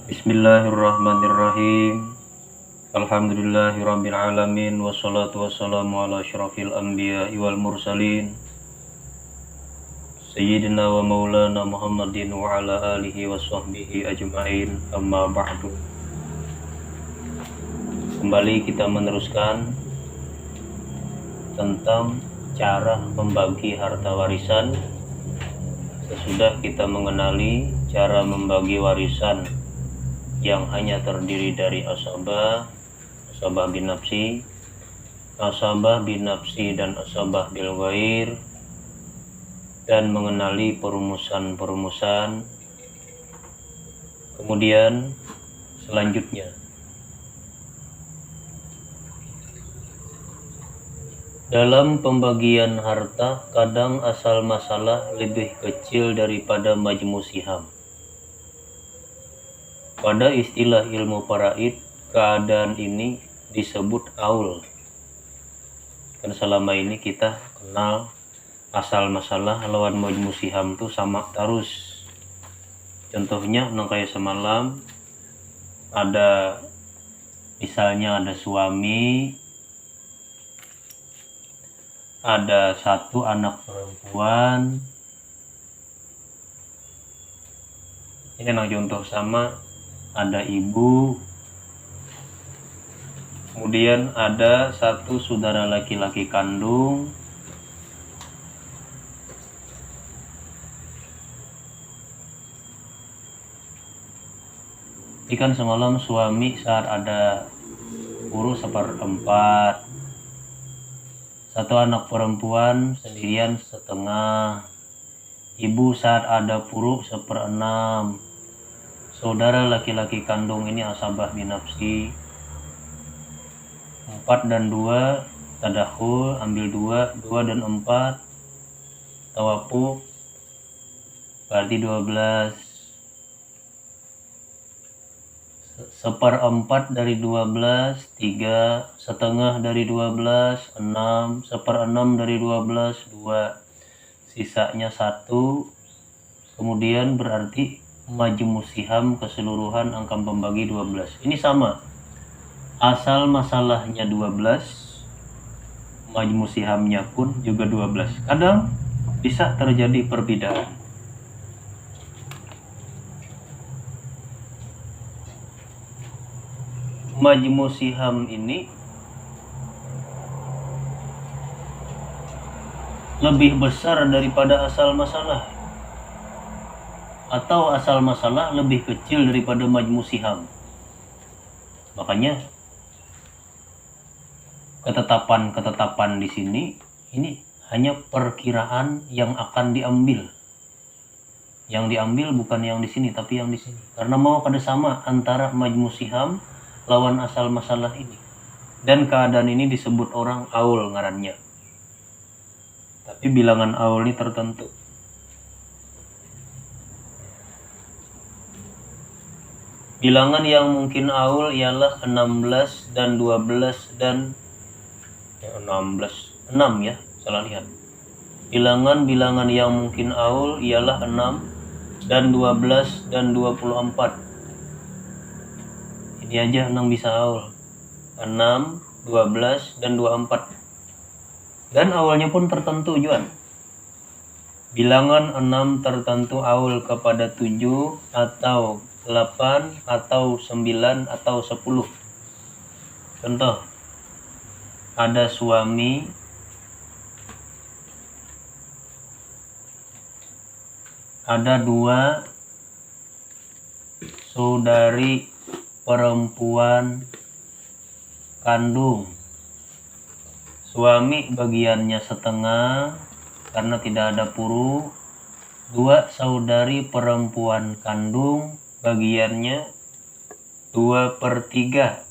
Bismillahirrahmanirrahim. Alhamdulillahirabbil alamin wassalatu wassalamu ala asyrafil anbiya'i wal mursalin sayyidina wa maulana Muhammadin wa ala alihi washabbihi ajmain, amma ba'du. Kembali kita meneruskan tentang cara membagi harta warisan sesudah kita mengenali cara membagi warisan yang hanya terdiri dari asabah bin nafsi, asabah bin nafsi dan asabah bil ghair, dan mengenali perumusan-perumusan. Kemudian selanjutnya dalam pembagian harta kadang asal masalah lebih kecil daripada majmu siham. Pada istilah ilmu faraid, keadaan ini disebut aul. Kan selama ini kita kenal asal masalah lawan majmu siham tuh sama terus. Contohnya kayak semalam ada misalnya ada suami, ada satu anak perempuan. Ini contoh sama ada ibu, kemudian ada satu saudara laki-laki kandung, ikan semalam suami saat ada urus 1/4, satu anak perempuan sendirian setengah, ibu saat ada puruk 1/6, saudara laki-laki kandung ini asabah bin nafsi, 4 dan 2 tadakhul, ambil 2 dan 4 tawafuk, berarti 12. 1/4 dari 12 3, setengah dari 12 6, 1/6 dari 12 2, sisanya 1. Kemudian berarti majmu siham keseluruhan angka pembagi 12. Ini sama, asal masalahnya 12, majmu sihamnya pun juga 12. Kadang bisa terjadi perbedaan. Majmu siham ini lebih besar daripada asal masalah, atau asal masalah lebih kecil daripada majmu siham. Makanya ketetapan di sini ini hanya perkiraan yang akan diambil. Yang diambil bukan yang di sini tapi yang di sini. Karena mau pada sama antara majmu siham lawan asal masalah ini. Dan keadaan ini disebut orang aul ngarannya. Tapi bilangan aul ini tertentu. Bilangan yang mungkin aul ialah 16 dan 12 dan 6 ya, salah lihat. Bilangan-bilangan yang mungkin aul ialah 6 dan 12 dan 24. Ini aja 6 bisa aul. 6, 12 dan 24. Dan awalnya pun tertentu juga. Bilangan 6 tertentu aul kepada 7 atau 8 atau 9 atau 10. Contoh, ada suami, ada 2 saudari perempuan kandung. Suami bagiannya setengah karena tidak ada puru. 2 saudari perempuan kandung bagiannya 2/3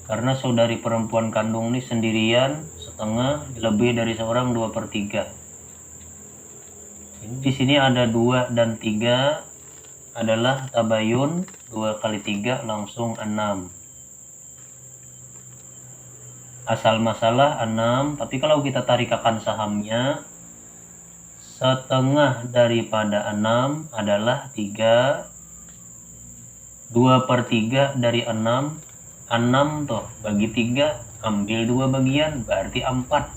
karena saudari perempuan kandung ini sendirian setengah, lebih dari seorang 2/3. Di sini ada 2 dan 3 adalah tabayun, 2 kali 3 langsung 6. Asal masalah 6, tapi kalau kita tarikakan sahamnya setengah daripada 6 adalah 3. 2/3 dari 6. 6 toh bagi 3, ambil 2 bagian, berarti 4.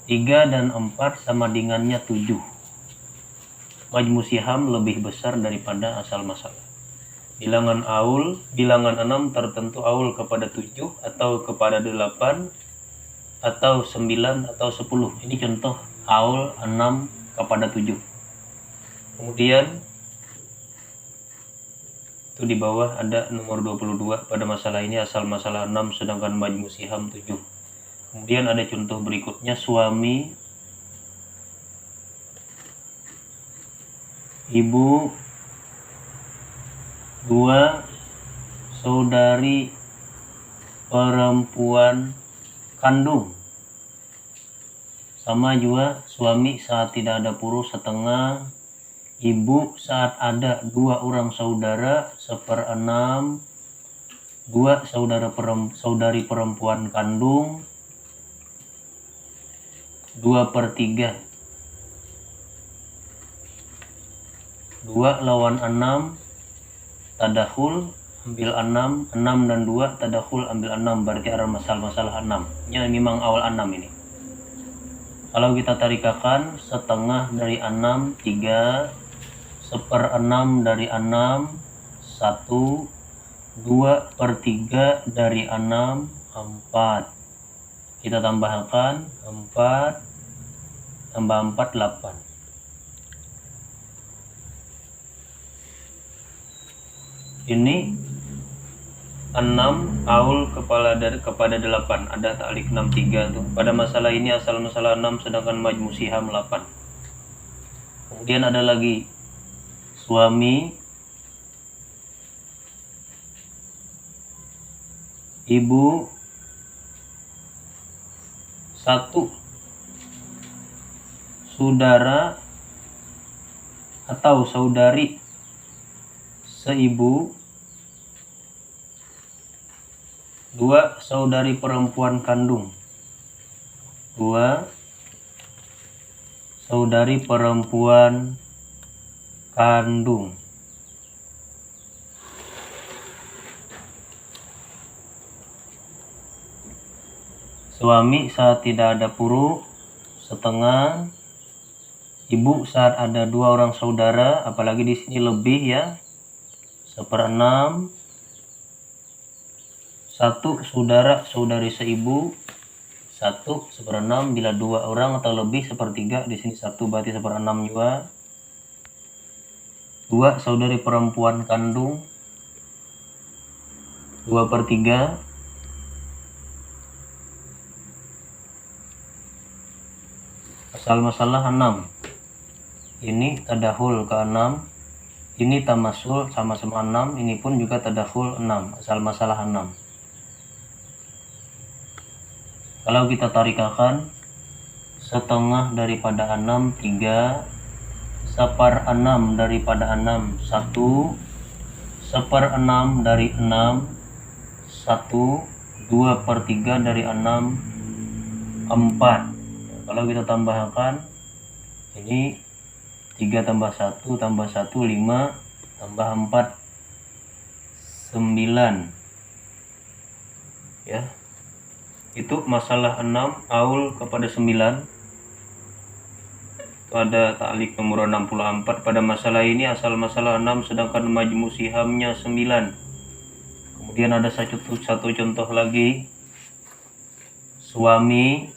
3 dan 4 sama dengannya 7. Majmu siham lebih besar daripada asal masalah. Bilangan 6 tertentu aul kepada 7 atau kepada 8 atau 9 atau 10. Ini contoh aul 6 kepada 7. Kemudian itu di bawah ada nomor 22. Pada masalah ini asal masalah 6 sedangkan majmu siham 7. Kemudian ada contoh berikutnya, suami, ibu, 2 saudari perempuan kandung. Sama juga suami saat tidak ada puru setengah, ibu saat ada 2 orang saudara 1/6, 2 saudari perempuan kandung 2/3. 2 lawan 6 tadakhul, ambil 6, 6 dan 2 tadakhul, ambil 6, berarti ada masalah 6. Ini memang awal 6 ini. Kalau kita tarikakan, setengah dari 6 3, 1/6 dari 6 1, 2/3 dari 6 4. Kita tambahkan 4 tambah 4 8. Ini 6 aul kepada 8. Ada ta'lik 63 tuh. Pada masalah ini asal masalah 6 sedangkan majmu siham 8. Kemudian ada lagi suami, ibu, 1 saudara atau saudari seibu, 2 saudari perempuan kandung, 2 saudari perempuan kandung. Suami saat tidak ada puru setengah, ibu saat ada 2 orang saudara, apalagi di sini lebih ya, 1/6, 1 saudara saudari seibu, 1 1/6, bila 2 orang atau lebih 1/3, di sini 1 berarti 1/6 juga. 2 saudari perempuan kandung 2/3. Asal masalah 6. Ini tadahul ke 6. Ini tamasul sama-sama 6. Ini pun juga tadakhul 6. Asal masalah 6. Kalau kita tarikakan, setengah daripada 6 3, 1/6 daripada 6 1, 1/6 dari 6 1, 2/3 dari 6 4. Kalau kita tambahkan, ini 3 tambah 1 tambah 1 5 tambah 4 9 ya. Itu masalah 6 aul kepada 9. Itu ada ta'lik nomor 64. Pada masalah ini asal masalah 6 sedangkan majmu sihamnya 9. Kemudian ada satu contoh lagi, suami,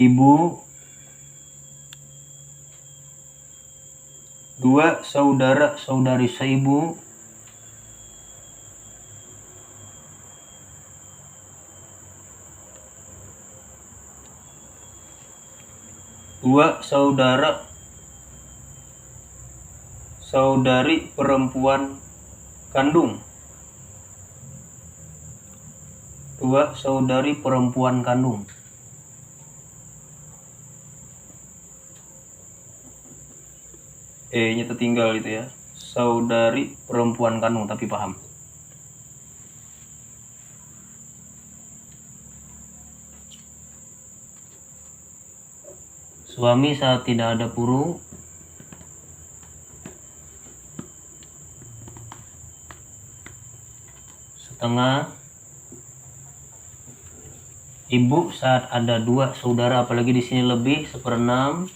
ibu, 2 saudara saudari seibu, 2 saudara saudari perempuan kandung, 2 saudari perempuan kandung. nya tertinggal itu ya, saudari perempuan kandung, tapi paham. Suami saat tidak ada puru setengah. Ibu saat ada 2 saudara, apalagi di sini lebih, 1/6.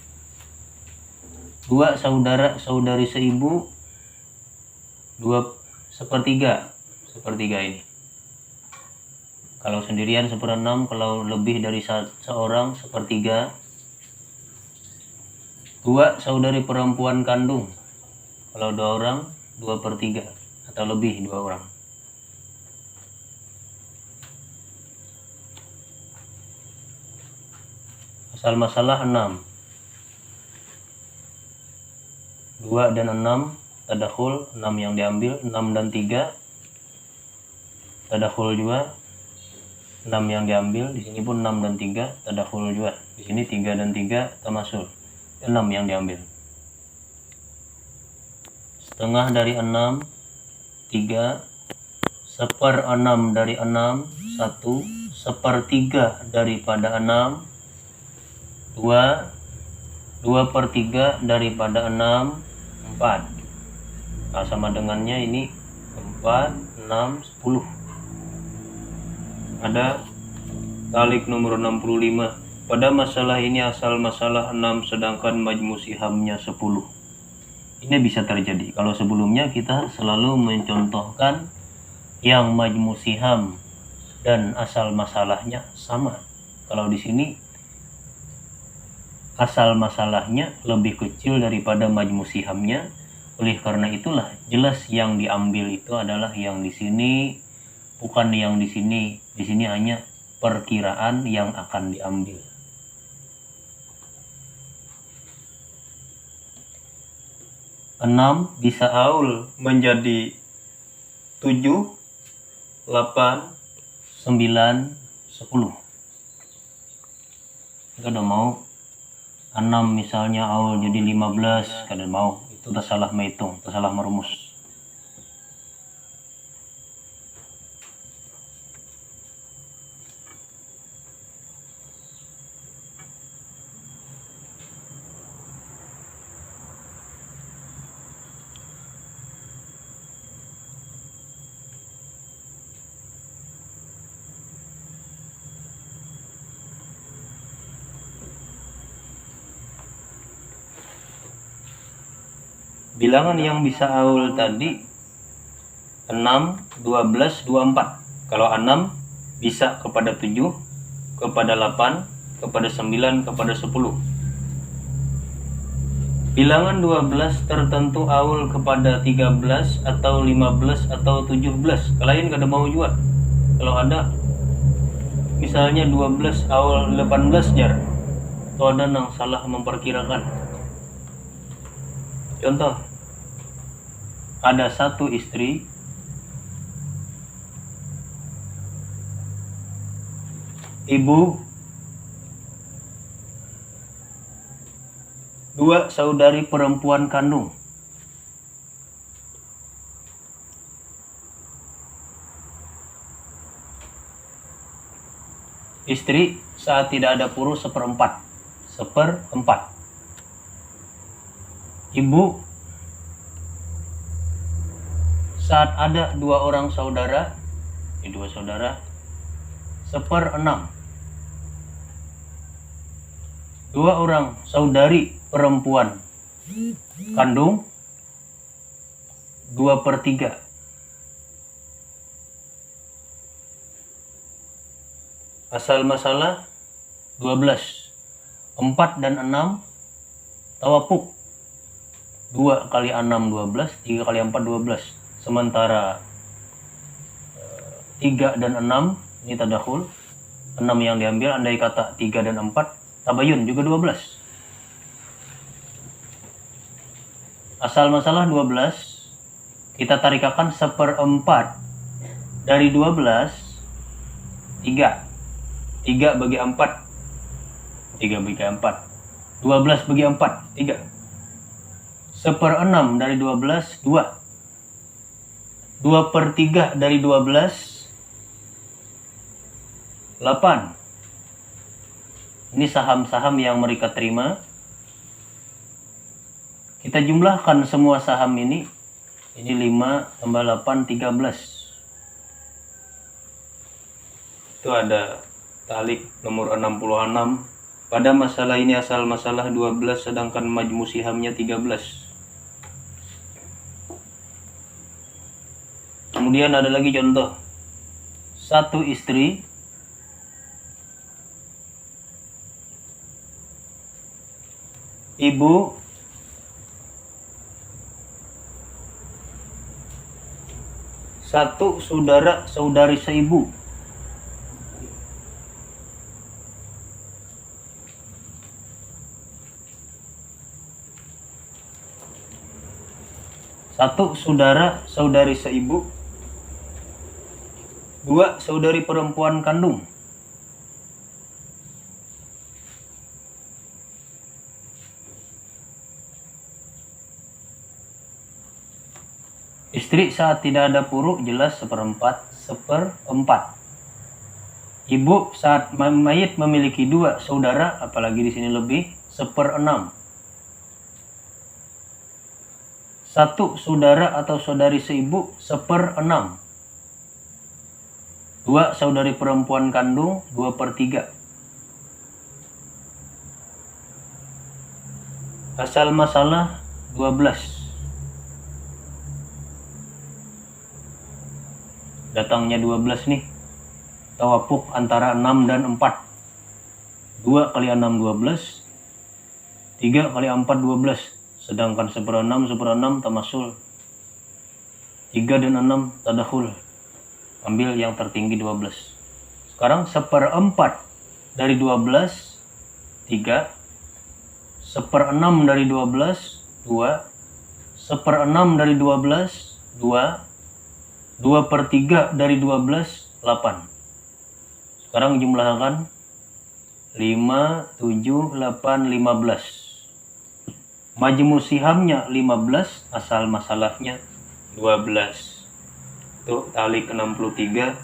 2 saudara saudari seibu, 2/3. Sepertiga ini. Kalau sendirian 1/6, kalau lebih dari seorang 1/3. 2 saudari perempuan kandung, kalau 2 orang 2/3 atau lebih 2 orang. Asal masalah 6. 2 dan 6 tadakhul, 6 yang diambil, 6 dan 3 tadakhul juga, 6 yang diambil, di sini pun 6 dan 3 tadakhul juga, di sini 3 dan 3 tamasul, 6 yang diambil. Setengah dari 6 3, 1/6 dari 6 1, 1/3 daripada 6 2, 2/3 daripada 6 4. Nah, sama dengannya ini 4, 6, 10. Ada talik nomor 65. Pada masalah ini asal masalah 6 sedangkan majmu sihamnya 10. Ini bisa terjadi kalau sebelumnya kita selalu mencontohkan yang majmu siham dan asal masalahnya sama. Kalau di sini asal masalahnya lebih kecil daripada majmu sihamnya. Oleh karena itulah jelas yang diambil itu adalah yang di sini, bukan yang di sini. Di sini hanya perkiraan yang akan diambil. Enam bisa aul menjadi 7, 8, 9, 10. Kita udah mau 6 misalnya awal jadi 15, kadang mau, itu tersalah menghitung, tersalah merumus. Bilangan yang bisa aul tadi 6, 12, 24. Kalau 6 bisa kepada 7, kepada 8, kepada 9, kepada 10. Bilangan 12 tertentu aul kepada 13 atau 15 atau 17. Kalian kada mau juga. Kalau ada misalnya 12 aul 18 jar, atau ada yang salah memperkirakan. Contoh, ada satu istri, ibu, 2 saudari perempuan kandung. Istri saat tidak ada puru 1/4. Ibu saat ada 2 orang saudara, 2 saudara 1/6. 2 orang saudari perempuan kandung 2/3. Asal masalah 12. 4 dan 6 tawapuk. 2 kali 6 12, 3 kali 4 12. Sementara 3 dan 6 ini tadakhul. 6 yang diambil, andai kata 3 dan 4 tabayun juga 12. Asal masalah 12, kita tarikakan 1/4 dari 12, 3. 3 bagi 4, 3 bagi 4, 12 bagi 4, 3. 1/6 dari 12, 2. 2/3 dari 12, 8. Ini saham-saham yang mereka terima. Kita jumlahkan semua saham ini. Ini 5 tambah 8, 13. Itu ada talik nomor 66. Pada masalah ini asal masalah 12 sedangkan majmu sihamnya 13. Kemudian ada lagi contoh. Satu istri, ibu, satu saudara saudari seibu. Satu saudara saudari seibu. 2 saudari perempuan kandung. Istri saat tidak ada puruk jelas 1/4, 1/4. Ibu saat mayit memiliki 2 saudara, apalagi di sini lebih, 1/6. Satu saudara atau saudari seibu 1/6. 2 saudari perempuan kandung 2/3. Asal masalah 12. Datangnya 12 nih. Tawapuk antara 6 dan 4. 2 kali 6 12. 3 kali 4 12. Sedangkan 1/6 tamasul. 3 dan 6 tadakhul. Ambil yang tertinggi 12. Sekarang 1/4 dari 12, 3. 1/6 dari 12, 2. 1/6 dari 12, 2. 2/3 dari 12, 8. Sekarang jumlahkan 5, 7, 8, 15. Majmu sihamnya 15, asal masalahnya 12. Tuh talik 63,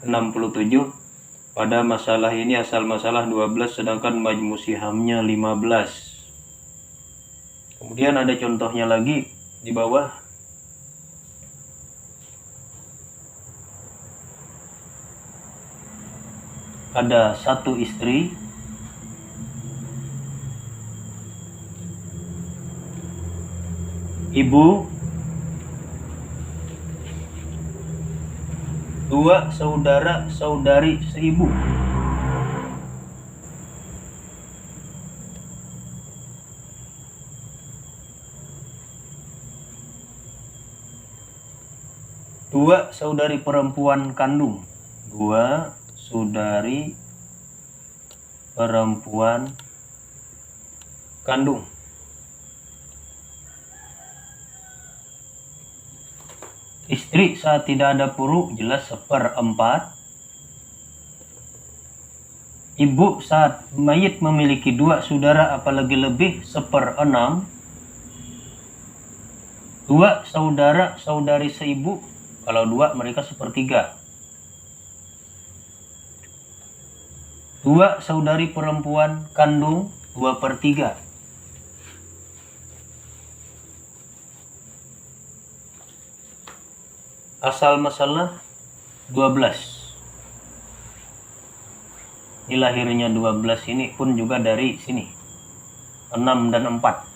67. Pada masalah ini asal masalah 12 sedangkan majmu sihamnya 15. Kemudian ada contohnya lagi di bawah. Ada satu istri, ibu, 2 saudara saudari seibu. Dua saudari perempuan kandung. 2 saudari perempuan kandung. Istri saat tidak ada puruk jelas 1/4. Ibu saat mayit memiliki 2 saudara apalagi lebih 1/6. 2 saudara saudari seibu, kalau 2 mereka 1/3. 2 saudari perempuan kandung 2/3. Asal masalah 12. Ini lahirnya 12 ini pun juga dari sini. 6 dan 4.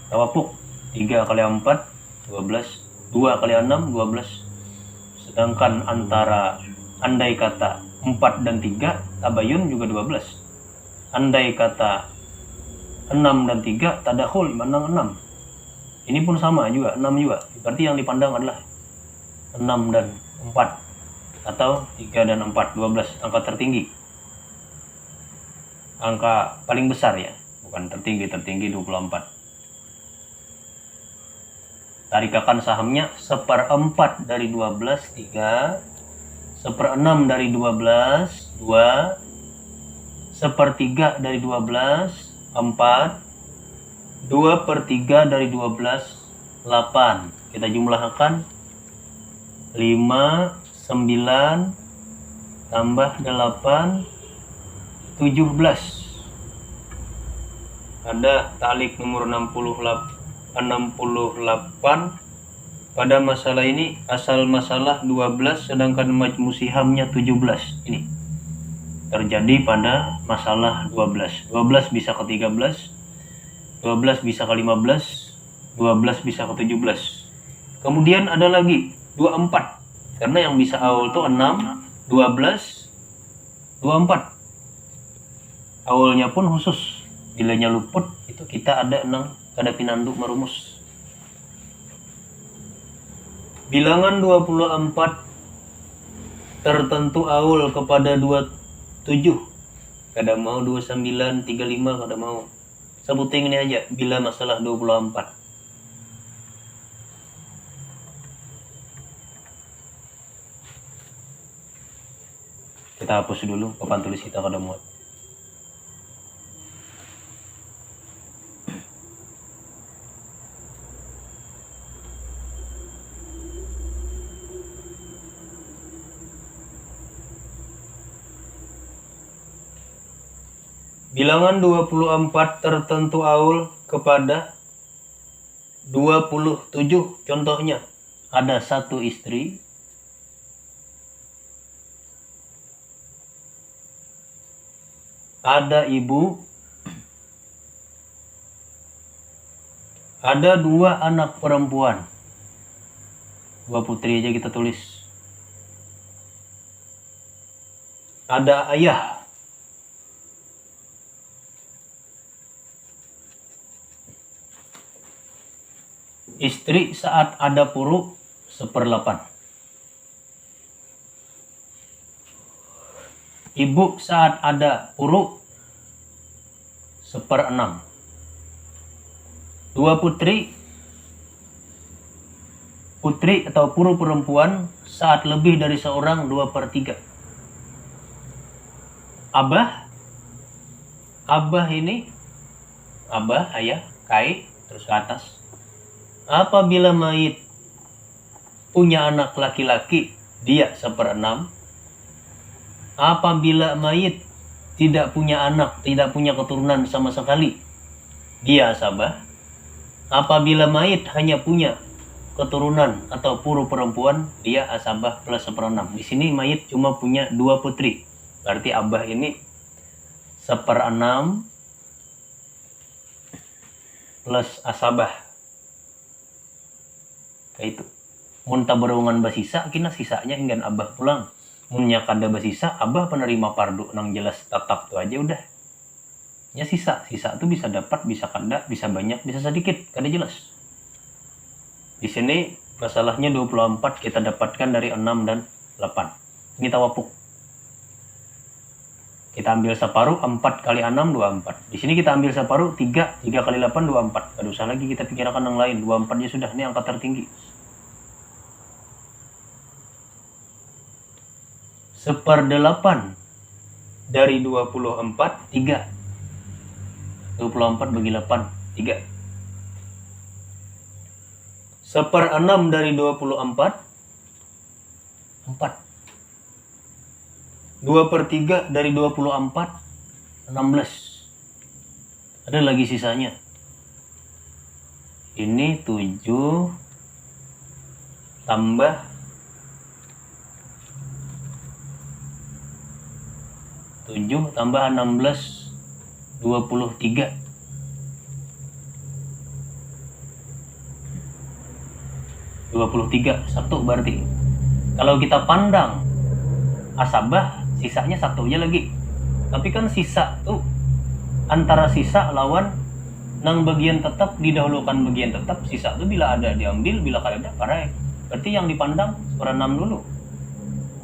Tawapuk 3 kali 4 12. 2 kali 6 12. Sedangkan antara andai kata 4 dan 3 tabayun juga 12. Andai kata 6 dan 3 tadakhul menang 6. Ini pun sama juga, 6 juga. Berarti yang dipandang adalah 6 dan 4. Atau 3 dan 4, 12. Angka tertinggi. Angka paling besar ya. Bukan tertinggi 24. Tarikakan sahamnya 1/4 dari 12, 3. 1/6 dari 12, 2. 1/3 dari 12, 4. 2/3 dari 12, 8. Kita jumlahkan 5, 9, tambah 8, 17. Ada ta'liq nomor 68. Pada masalah ini asal masalah 12 sedangkan majmu sihamnya 17. Ini terjadi pada masalah 12. 12 bisa ke 13, 12 bisa ke 15, 12 bisa ke 17. Kemudian ada lagi 24. Karena yang bisa awal itu 6, 12, 24. Awalnya pun khusus. Bilanya luput itu kita ada 6 kada pinanduk merumus. Bilangan 24 tertentu awal kepada 27. Kada mau 29, 35 kada mau. Sebutin ini aja bila masalah 24. Kita hapus dulu papan tulis kita kada muat. Bilangan 24 tertentu awal kepada 27. Contohnya, ada satu istri, ada ibu, ada 2 anak perempuan. 2 putri aja kita tulis. Ada ayah. Istri saat ada puruk 1/8. Ibu saat ada puruk 1/6. 2 putri atau puru perempuan saat lebih dari seorang 2/3. Abah ini, abah, ayah, kai, terus ke atas. Apabila mayit punya anak laki-laki, dia 1/6. Apabila mayit tidak punya anak, tidak punya keturunan sama sekali, dia asabah. Apabila mayit hanya punya keturunan atau puru perempuan, dia asabah plus 1/6. Di sini mayit cuma punya 2 putri. Berarti abah ini 1/6 plus asabah. Kayak itu. Mun tabarungan basisa, kina sisanya hingga abah pulang. Munnya kada basisa, abah penerima pardu nang jelas tetap tuh aja udah. Ya sisa tuh bisa dapat, bisa kada, bisa banyak, bisa sedikit, kada jelas. Di sini masalahnya 24 kita dapatkan dari 6 dan 8. Ini tawapuk. Kita ambil separuh, 4 kali 6, 24. Di sini kita ambil separuh, 3 kali 8, 24. Kada usah lagi kita pikirkan yang lain. 24 nya sudah, ini angka tertinggi. 1/8 dari 24, 3. 24 bagi 8, 3. 1/6 dari 24, 4. 2/3 dari 24, 16. Ada lagi sisanya. Ini 7 tambah 7 tambah 16, 23. 23, 1 berarti. Kalau kita pandang asabah, sisanya 1 aja lagi. Tapi kan sisa tuh antara sisa lawan nang bagian tetap didahulukan bagian tetap. Sisa tuh bila ada diambil, bila kada ada parai. Berarti yang dipandang 1/6 dulu.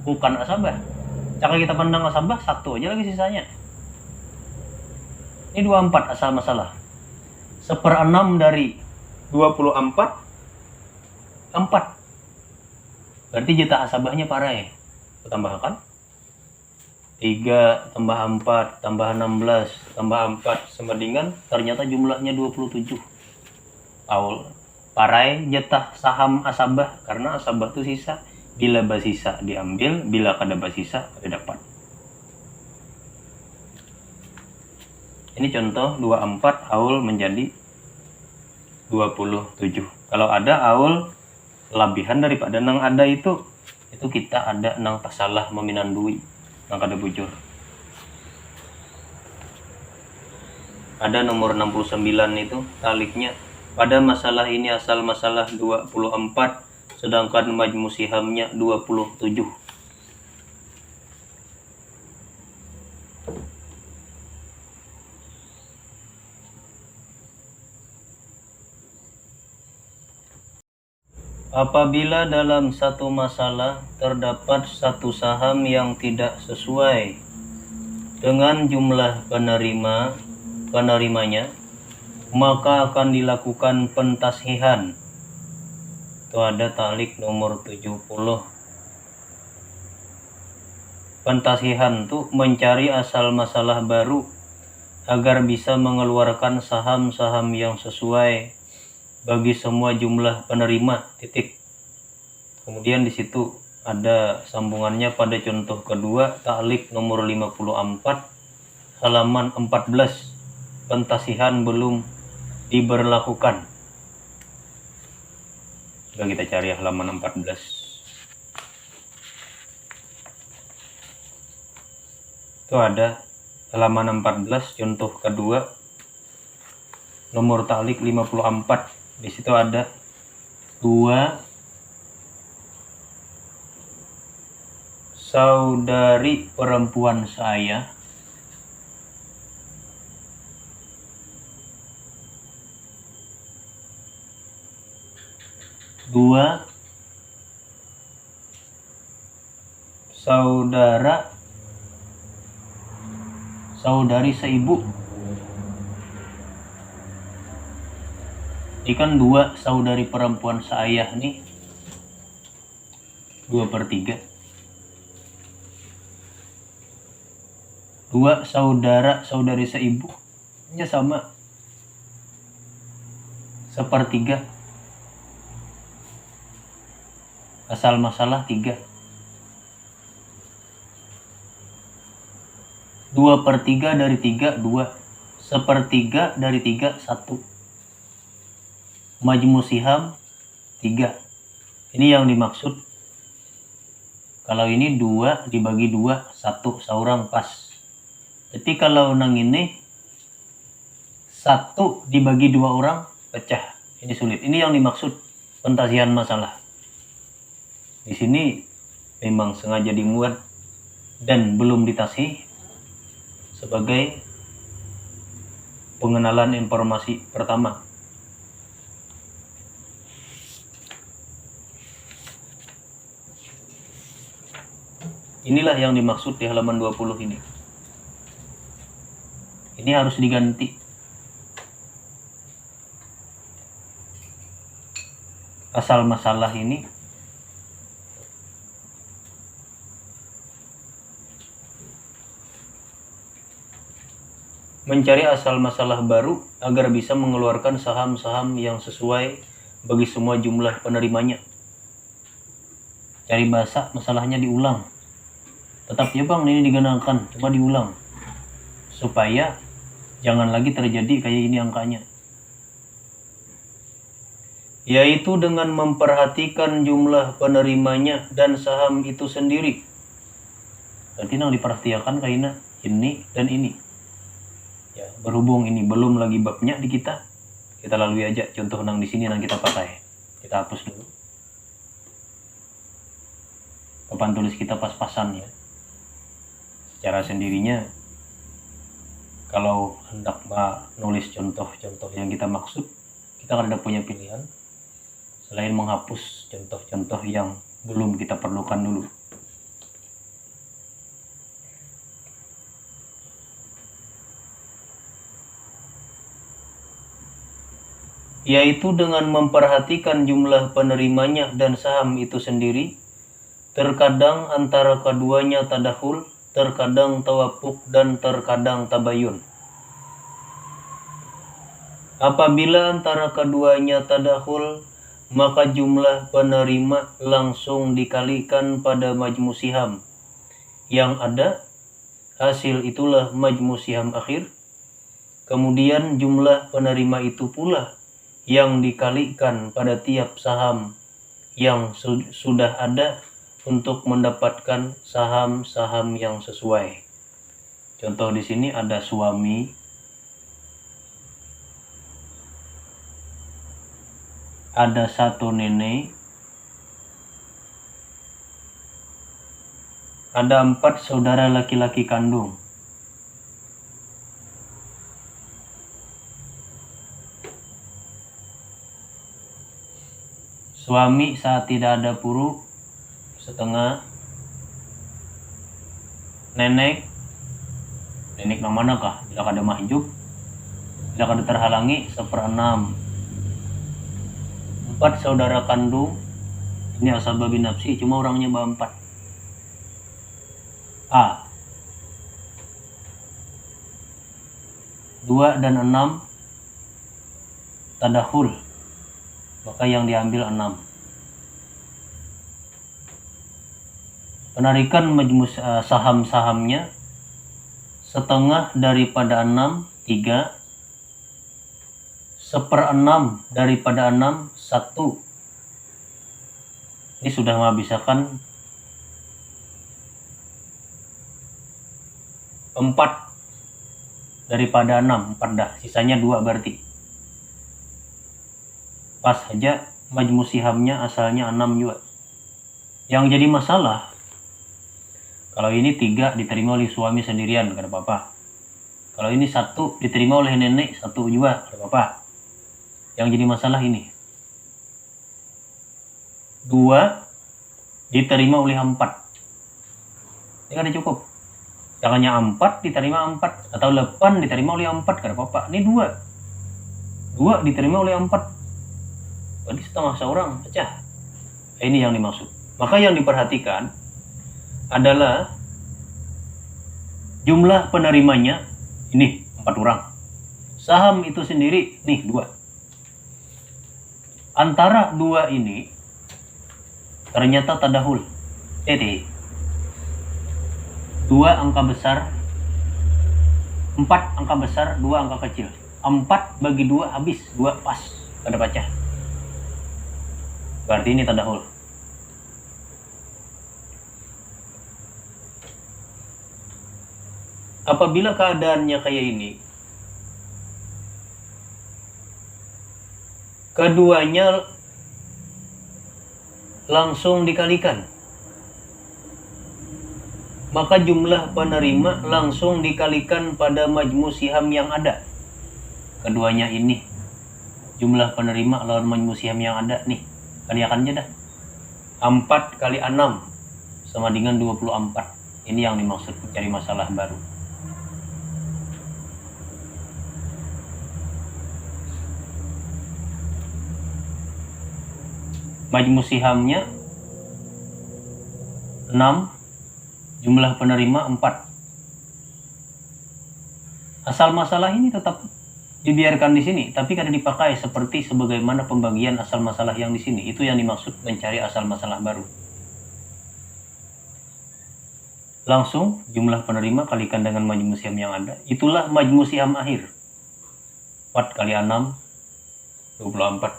Bukan asabah. Cara kita pandang asabah, 1 aja lagi sisanya. Ini 24 asal masalah. 1/6 dari 24, 4. Berarti jatah asabahnya parai. Tambahkan 3 tambah 4 tambah 16 tambah 4 sama dengan ternyata jumlahnya 27. Aul parai jatah saham asabah, karena asabah itu sisa. Bila basisa diambil, bila kada basisa kada dapat. Ini contoh 24 aul menjadi 27. Kalau ada aul lebihan daripada nang ada itu kita ada nang pasalah meminandui nang kada bujur. Ada nomor 69 itu taliknya. Pada masalah ini asal masalah 24, sedangkan majmu sihamnya 27. Apabila dalam satu masalah terdapat satu saham yang tidak sesuai dengan jumlah penerimanya, maka akan dilakukan pentashihan. Itu ada talik nomor 70. Pentashihan itu mencari asal masalah baru agar bisa mengeluarkan saham-saham yang sesuai bagi semua jumlah penerima, titik. Kemudian di situ ada sambungannya pada contoh kedua, talik nomor 54 halaman 14. Pentasihan belum diberlakukan. Coba kita cari halaman 14. Itu ada halaman 14 contoh kedua nomor talik 54. Di situ ada 2 saudari perempuan saya saudari seibu. Ini kan 2 saudari perempuan saya nih 2/3. 2 saudari seibu nya sama 1/3. Asal masalah 3. 2/3 dari 3 2. 1/3 dari 3 1. Majmu siham 3. Ini yang dimaksud. Kalau ini 2 dibagi 2 1 seorang pas. Tapi kalau nang ini 1 dibagi 2 orang pecah. Ini sulit. Ini yang dimaksud pentasihan masalah. Di sini memang sengaja dimuat dan belum ditasih sebagai pengenalan informasi pertama. Inilah yang dimaksud di halaman 20 ini. Ini harus diganti. Asal masalah ini mencari asal masalah baru agar bisa mengeluarkan saham-saham yang sesuai bagi semua jumlah penerimanya. Cari bahasa masalahnya diulang. Tetap ya bang, ini digenangkan, coba diulang supaya jangan lagi terjadi kayak ini angkanya. Yaitu dengan memperhatikan jumlah penerimanya dan saham itu sendiri. Berarti yang diperhatikan kayaknya ini dan ini. Ya, berhubung ini belum lagi babnya di kita lalui aja contoh nang di sini nang kita pakai. Kita hapus dulu. Papan tulis kita pas-pasan ya. Secara sendirinya kalau hendak menulis contoh-contoh yang kita maksud, kita kan ada punya pilihan selain menghapus contoh-contoh yang belum kita perlukan dulu. Yaitu dengan memperhatikan jumlah penerimanya dan saham itu sendiri. Terkadang antara keduanya tadahul, terkadang tawapuk dan terkadang tabayun. Apabila antara keduanya tadakhul, maka jumlah penerima langsung dikalikan pada majmu siham yang ada. Hasil itulah majmu siham akhir. Kemudian jumlah penerima itu pula yang dikalikan pada tiap saham yang sudah ada untuk mendapatkan saham-saham yang sesuai. Contoh di sini ada suami, ada satu nenek, ada 4 saudara laki-laki kandung. Suami saat tidak ada puru setengah, nenek manakah? Bila ada mahjub, bila ada terhalangi 1/6. 4 saudara kandung, ini asabah bin nafsi, cuma orangnya 4. A 2 dan 6 tadakhul, maka yang diambil 6. Penarikan majmus saham-sahamnya setengah daripada 6 3, 1/6 daripada 6 1. Ini sudah menghabiskan 4 daripada 6, 4 dah, sisanya 2 berarti. Pas saja majmu sihamnya asalnya 6 juga. Yang jadi masalah, kalau ini 3 diterima oleh suami sendirian, gak ada apa-apa. Kalau ini 1 diterima oleh nenek, 1 juga, gak ada apa-apa. Yang jadi masalah ini 2 diterima oleh 4. Ini kan cukup. Jangannya 4 diterima 4, atau 8 diterima oleh 4, gak ada apa-apa. Ini 2 diterima oleh 4, berarti setengah seorang pecah. Ini yang dimaksud. Maka yang diperhatikan adalah jumlah penerimanya, ini 4 orang. Saham itu sendiri, nih 2. Antara 2 ini ternyata tadahul. 2 angka besar, 4 angka besar, 2 angka kecil. 4 bagi 2 habis, 2 pas, ada pecah. Berarti ini tadahul. Apabila keadaannya kayak ini, keduanya langsung dikalikan, maka jumlah penerima langsung dikalikan pada majmu siham yang ada. Keduanya ini, jumlah penerima lawan majmu siham yang ada nih, kaliakannya dah. 4 kali 6 sama dengan 24. Ini yang dimaksud mencari masalah baru. Majmu sihamnya 6, jumlah penerima 4. Asal masalah ini tetap dibiarkan di sini, tapi kada dipakai seperti sebagaimana pembagian asal masalah yang di sini. Itu yang dimaksud mencari asal masalah baru. Langsung jumlah penerima kalikan dengan majmu siham yang ada. Itulah majmu siham akhir. 4 kali 6 24.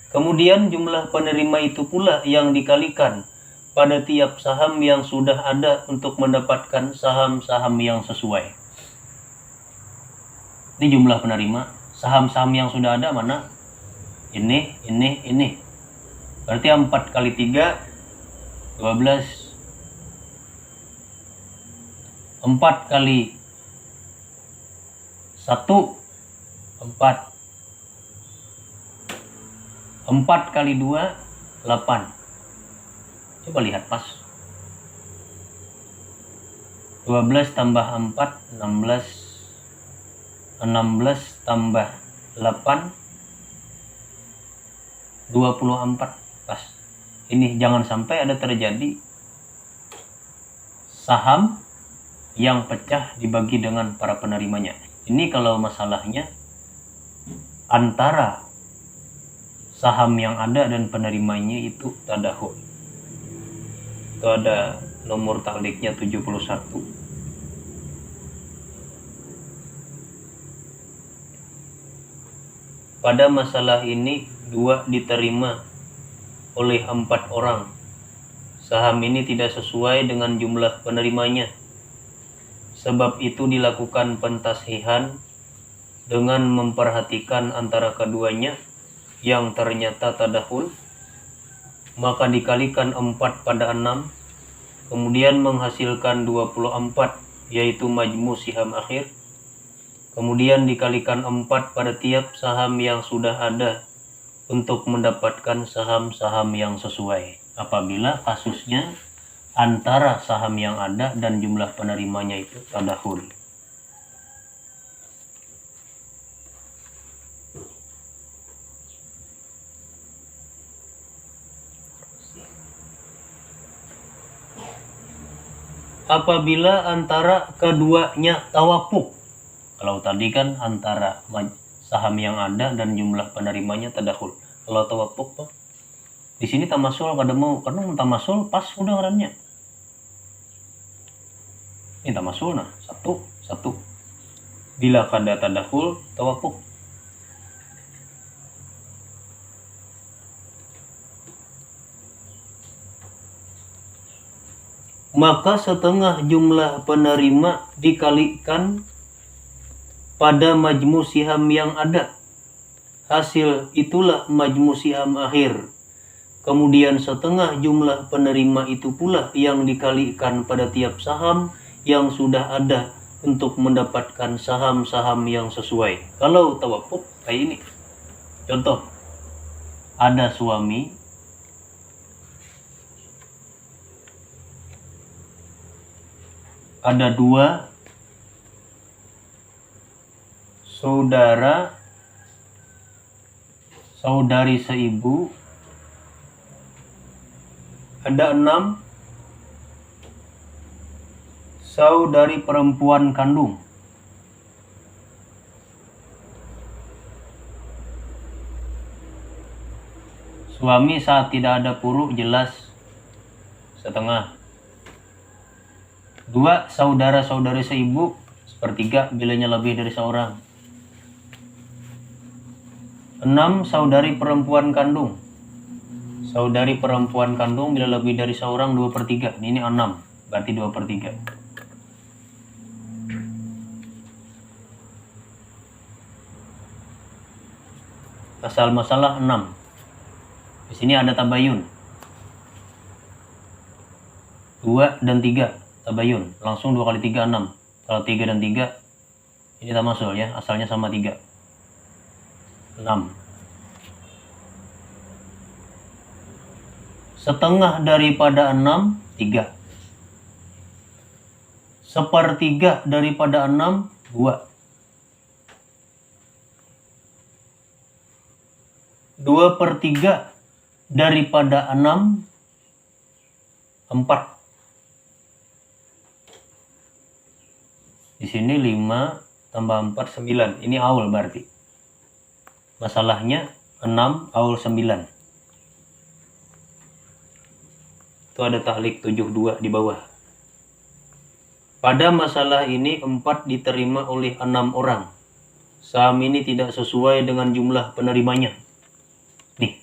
Kemudian jumlah penerima itu pula yang dikalikan pada tiap saham yang sudah ada untuk mendapatkan saham-saham yang sesuai. Ini jumlah penerima. Saham-saham yang sudah ada mana? Ini. Berarti 4 kali 3 12. 4 kali 1 4. 4 kali 2 8. Coba lihat pas. 12 tambah 4 16. 16 tambah 8 24. Pas. Ini jangan sampai ada terjadi saham yang pecah dibagi dengan para penerimanya. Ini kalau masalahnya antara saham yang ada dan penerimanya itu tadahul. Itu ada nomor takliknya 71. Pada masalah ini 2 diterima oleh 4 orang. Saham ini tidak sesuai dengan jumlah penerimanya. Sebab itu dilakukan pentasihan dengan memperhatikan antara keduanya yang ternyata tadahul, maka dikalikan 4 pada 6, kemudian menghasilkan 24, yaitu majmu siham akhir. Kemudian dikalikan 4 pada tiap saham yang sudah ada untuk mendapatkan saham-saham yang sesuai. Apabila kasusnya antara saham yang ada dan jumlah penerimanya itu tadahul. Apabila antara keduanya tawafuk. Kalau tadi kan antara saham yang ada dan jumlah penerimanya tadahul. Kalau tawafuk Pak, di sini tamasul pada mau, karena tamasul pas udah orangnya. Ini tamasul nah, satu. Bila kada tadahul tawafuk. Maka setengah jumlah penerima dikalikan pada majmu siham yang ada. Hasil itulah majmu siham akhir. Kemudian setengah jumlah penerima itu pula yang dikalikan pada tiap saham yang sudah ada untuk mendapatkan saham-saham yang sesuai. Kalau tawafuk kayak ini. Contoh, ada suami ada 2 saudari seibu, ada 6 saudari perempuan kandung. Suami saat tidak ada puru jelas setengah. 2 saudara-saudari seibu sepertiga bilanya lebih dari seorang. 6 saudari perempuan kandung. Saudari perempuan kandung bila lebih dari seorang 2/3. Ini 6, berarti 2/3. Asal masalah 6. Di sini ada tabayun. 2 dan 3 tabayun. Langsung 2 kali 3 6. Kalau 3 dan 3 ini tamasul ya, asalnya sama 3. 6. Setengah daripada 6 3. Sepertiga daripada 6 2. 2/3 daripada 6 4. Di sini 5 tambah 4 9. Ini aul berarti. Masalahnya 6 aul 9. Itu ada taklik 72 di bawah. Pada masalah ini 4 diterima oleh 6 orang. Saham ini tidak sesuai dengan jumlah penerimanya. Nih.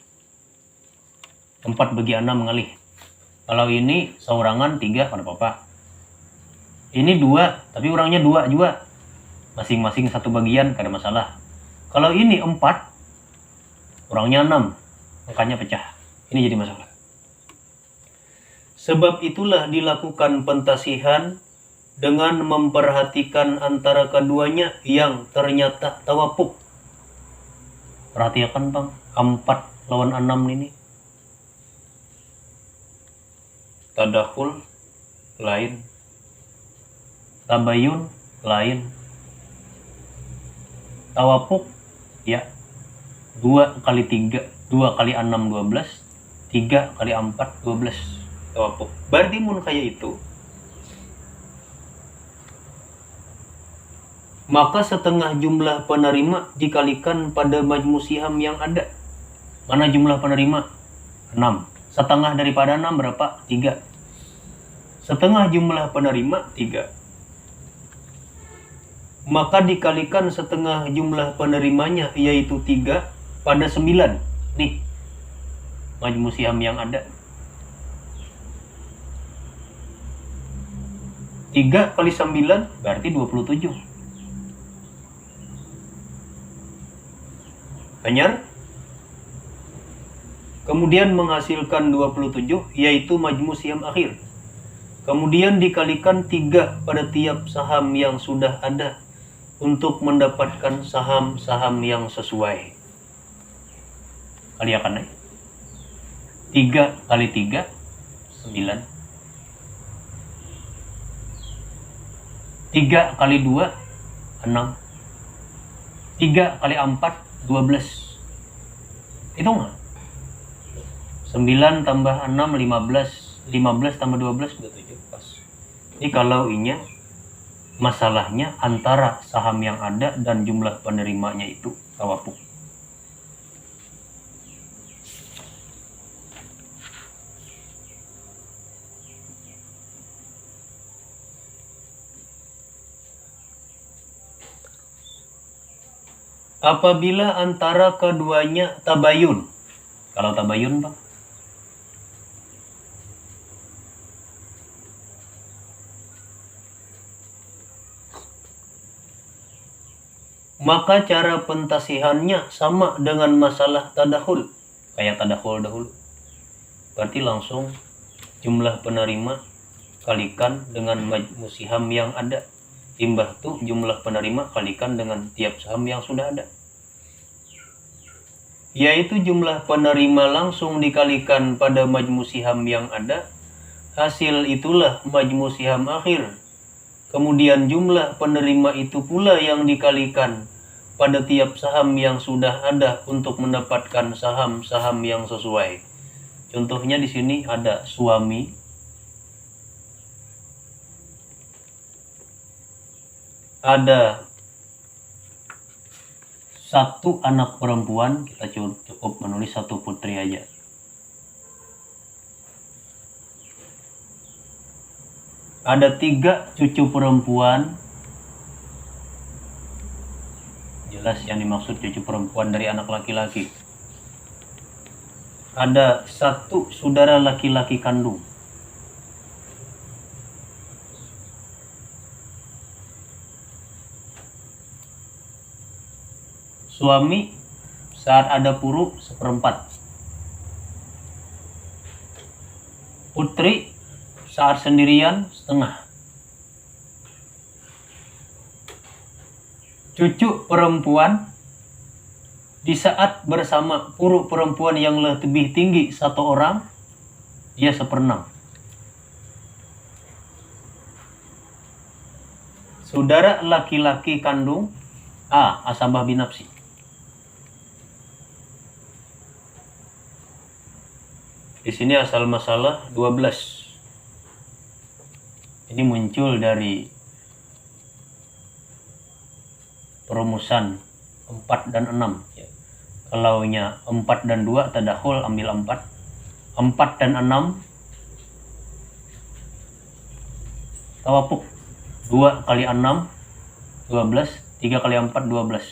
4 bagi 6 mengalih. Kalau ini seorangan 3 pada apa-apa. Ini 2, tapi orangnya 2 juga. Masing-masing 1 bagian, kada masalah. Kalau ini 4, orangnya 6, angkanya pecah. Ini jadi masalah. Sebab itulah dilakukan pentasihan dengan memperhatikan antara keduanya yang ternyata tawafuk. Perhatikan Bang, 4 lawan 6 ini. Tadahul lain. Tabayun lain. Tawafuk ya 2 kali 3, 2 kali 6 12, 3 kali 4 12 tawafuk. Berarti mun kayak itu maka setengah jumlah penerima dikalikan pada majmu siham yang ada. Mana jumlah penerima? 6. Setengah daripada 6 berapa? 3. Setengah jumlah penerima 3. Maka dikalikan setengah jumlah penerimanya, yaitu 3, pada 9. Nih, majmu siham yang ada. 3 kali 9 berarti 27. Benar? Kemudian menghasilkan 27, yaitu majmu siham akhir. Kemudian dikalikan 3 pada tiap saham yang sudah ada untuk mendapatkan saham-saham yang sesuai. Kaliakan aja. 3 kali 3, 9. 3 kali 2, 6. 3 kali 4, 12. Hitung nggak? 9 tambah 6, 15. 15 tambah 12, 27. Pas. Ini kalau inya masalahnya antara saham yang ada dan jumlah penerimanya itu tawafuk. Apabila antara keduanya tabayun. Kalau tabayun, Pak, maka cara pentasihannya sama dengan masalah tadahul. Kayak tadahul dahulu. Berarti langsung jumlah penerima kalikan dengan majmu siham yang ada. Timbah tuh jumlah penerima kalikan dengan tiap saham yang sudah ada. Yaitu jumlah penerima langsung dikalikan pada majmu siham yang ada. Hasil itulah majmu siham akhir. Kemudian jumlah penerima itu pula yang dikalikan pada tiap saham yang sudah ada untuk mendapatkan saham-saham yang sesuai. Contohnya di sini ada suami, ada 1 anak perempuan, kita cukup menulis 1 putri aja. Ada 3 cucu perempuan. Jelas yang dimaksud cucu perempuan dari anak laki-laki. Ada 1 saudara laki-laki kandung. Suami saat ada puru 1/4. Putri saat sendirian 1/2. Cucu perempuan di saat bersama puru perempuan yang lebih tinggi 1 orang, dia 1/6. Saudara laki-laki kandung A. Asabah binafsi. Di sini asal masalah 12. Ini muncul dari perumusan 4 dan 6. Kalau nya 4 dan 2 tadahul, ambil 4. 4 dan 6 tawafuk. 2 kali 6 12, 3 kali 4 12.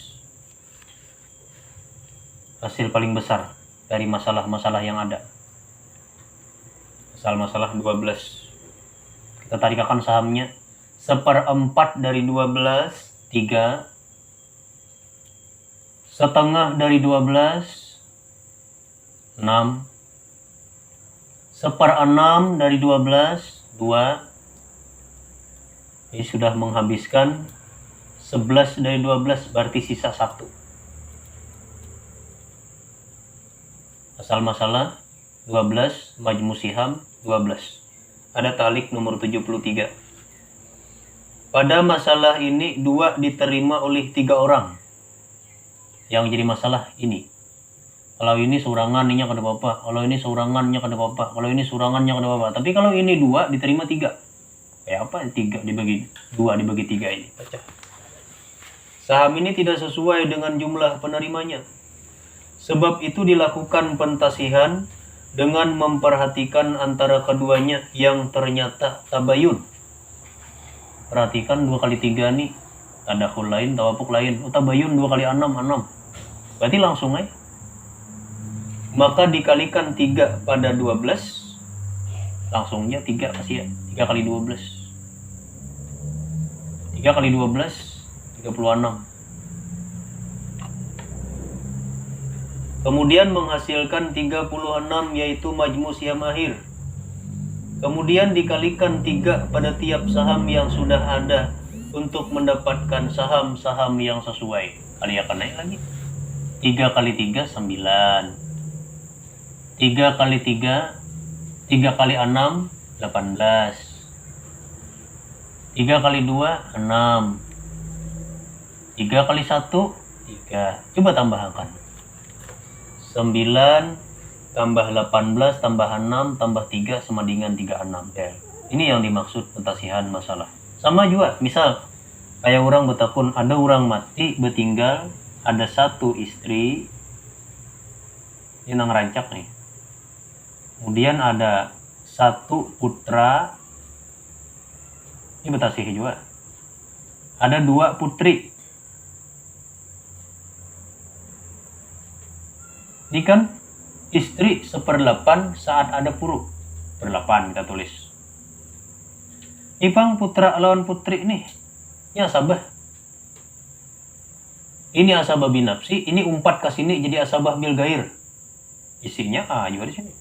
Hasil paling besar dari masalah-masalah yang ada. Asal masalah 12. Kita tarikakan sahamnya. 1/4 dari 12, 3. Setengah dari 12, 6. 1/6 dari 12, 2. Ini sudah menghabiskan 11 dari 12, berarti sisa 1. Asal masalah 12, majmu siham 12. Ada talik nomor 73. Pada masalah ini 2 diterima oleh 3 orang. Yang jadi masalah ini. Kalau ini surangan, ini kada apa-apa. Kalau ini surangannya kada apa-apa. Kalau ini surangannya kada apa-apa. Tapi kalau ini 2 diterima 3. Kayak apa? 3 dibagi 2 dibagi 3 ini. Baca. Saham ini tidak sesuai dengan jumlah penerimanya. Sebab itu dilakukan pentasihan dengan memperhatikan antara keduanya yang ternyata tabayun. Perhatikan 2 kali 3 nih. Tadakhul lain, tawafuk lain. Tabayun 2 kali 6, 6. Berarti langsung aja. Maka dikalikan 3 pada 12. Langsungnya 3 kasih ya. 3 kali 12. 3 kali 12, 36. Kemudian menghasilkan 36 yaitu majmu siham akhir. Kemudian dikalikan 3 pada tiap saham yang sudah ada untuk mendapatkan saham-saham yang sesuai. Kalikan naik lagi. 3 kali 3, 9. 3 kali 3, 3 kali 6, 18. 3 kali 2, 6. 3 kali 1, 3. Coba tambahkan. 9 tambah 18 tambah 6 tambah 3 sama dengan 36. Ini yang dimaksud pentasihan masalah. Sama juga, misal kayak orang betakun, ada orang mati betinggal, ada 1 istri, ini nang rancak nih. Kemudian ada 1 putra, ini betasih juga. Ada 2 putri. Ini kan istri 1/8 saat ada puru. Per-8 kita tulis. Ipang putra lawan putri nih. Ini asabah. Ini asabah binafsi, ini umpat ke sini jadi asabah bil gair. Isinya A juga di sini.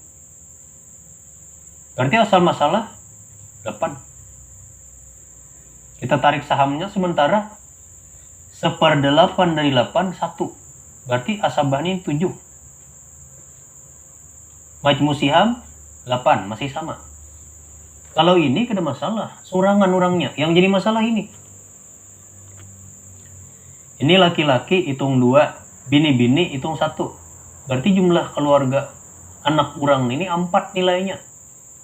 Berarti asal masalah 8. Kita tarik sahamnya sementara 1/8 dari 8 1. Berarti asabah ini 7. Majmu siham 8 masih sama. Kalau ini ada masalah, surangan orangnya. Yang jadi masalah ini. Ini laki-laki hitung 2, bini-bini hitung 1. Berarti jumlah keluarga anak orang ini 4 nilainya.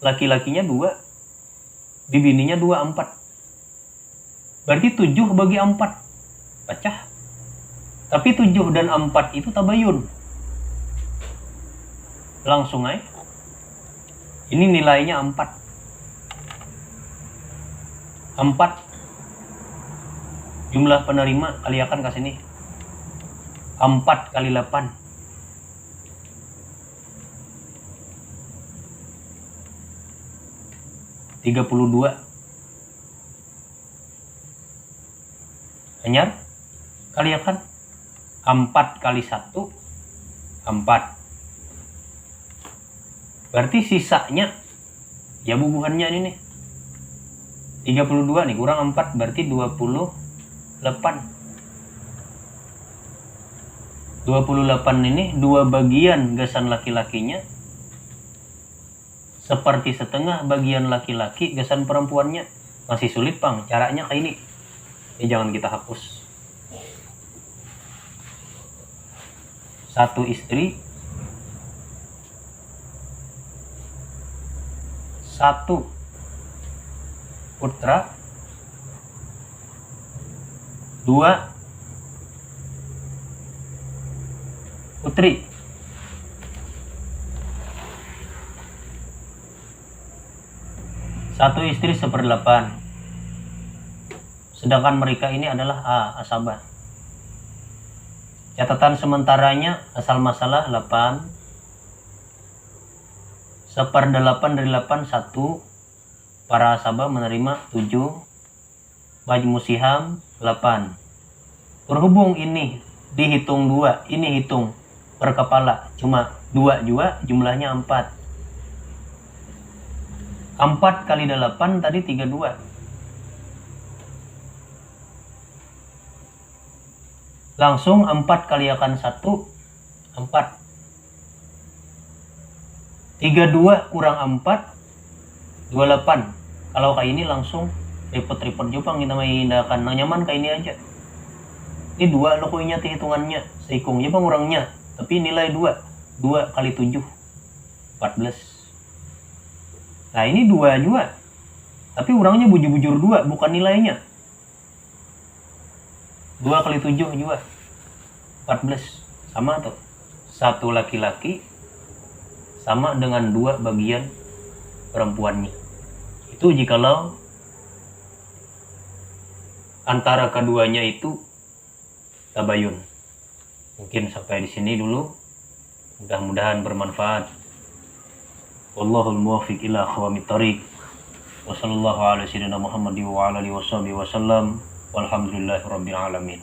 Laki-lakinya 2, bininya 2, 4. Berarti 7 bagi 4. Pecah. Tapi 7 dan 4 itu tabayun. Langsung aja. Ini nilainya 4. 4. Jumlah penerima kalikan ke sini. 4 kali 8. 32. Anyar? Kalikan. 4 kali 1. 4. Berarti sisanya ya bubuhannya ini nih 32 nih kurang 4 berarti 28. 28 ini 2 bagian gasan laki-lakinya, seperti setengah bagian laki-laki gasan perempuannya. Masih sulit Pang, caranya kayak ini. Jangan kita hapus. 1 istri, 1 putra, 2 putri. Satu istri 1/8. Sedangkan mereka ini adalah asabah. Catatan sementaranya asal masalah 8. 1/8 dari 8 1. Para asabah menerima 7. Majmu siham 8. Berhubung ini dihitung 2, ini hitung per kepala cuma 2 juga, jumlahnya 4. 4 kali 8 tadi 32. Langsung 4 kali akan 1, 4. 32 kurang 4, 28. Kalau kayak ini langsung repot-repot Jepang kita maindakan. Nah nyaman kayak ini aja. Ini 2 lo koinnya hitungannya. Seikung Jepang orangnya. Tapi nilai 2. 2 kali 7. 14. Nah ini 2 juga. Tapi orangnya bujur-bujur 2, bukan nilainya. 2 kali 7 juga 14, sama tuh. 1 laki-laki sama dengan 2 bagian perempuannya. Itu jikalau antara keduanya itu tabayun. Mungkin sampai di sini dulu. Mudah-mudahan bermanfaat. Wallahul muwaffiq ila aqwamit thoriq. Wassallallahu ala sayyidina Muhammad wa ala alihi wasallam. Walhamdulillahirabbil alamin.